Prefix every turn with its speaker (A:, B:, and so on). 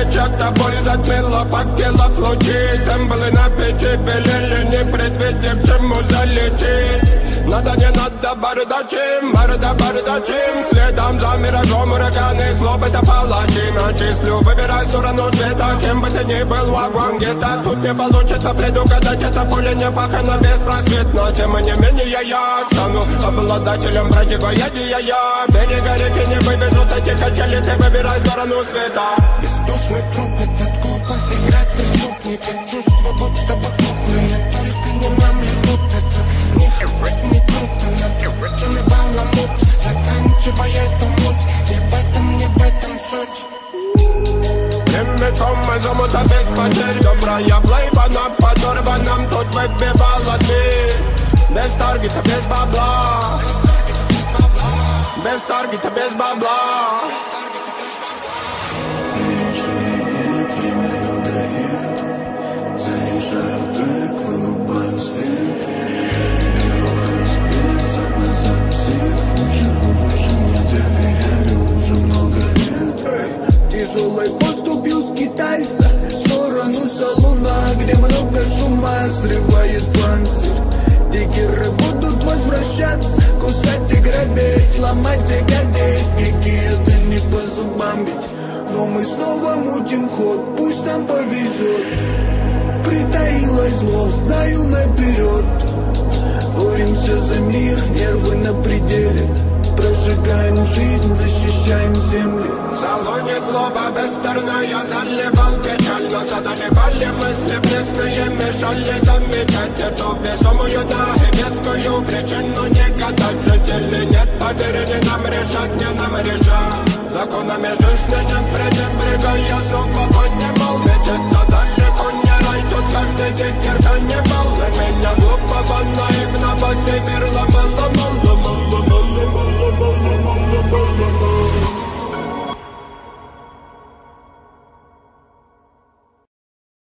A: печата, боль затмила факелов лучи. Символы на печи велели непредвидевшему залететь. Надо, не надо, бардачим, бардачим. Следом за миражом ураганы, злоб это палачи. Начислю, выбирай сторону цвета, кем бы ты ни был, вагон где-то. Тут не получится предугадать, это поле не пахано беспросветно. Тем не менее я стану обладателем противоядия. Берега реки не вывезут эти качели, ты выбирай сторону света.
B: Бездушный труп, этот глупо играть преступник. Чувство, будто бы куплены, только не нам ли тут это. Не херать, не круто, накероченный баламут. Заканчивая эту муть, не в этом суть.
A: Прямиком из омута без потерь. Добрая плейба на подорванном тут выбивала дверь. Без таргета, без бабла. Без таргета, без бабла.
C: Тяжелой поступью скитальца в сторону салона, где много шума срывает панцирь. Дикеры будут возвращаться, кусать и грабить, ломать и гадить. Какие-то не по зубам ведь, но мы снова мутим ход, пусть нам повезет. Притаилось зло, знаю наперед. Боремся за мир, нервы на пределе. Прожигаем жизнь, защищаем землю.
A: В салоне злоба бестерная заливал печаль, но задолевали мысли пресные, мешали замечать эту весомую, да и вескую причину не гадать. Жители нет, поверь, не нам решать, не нам решать. Законами жизни не пренебрегая, снова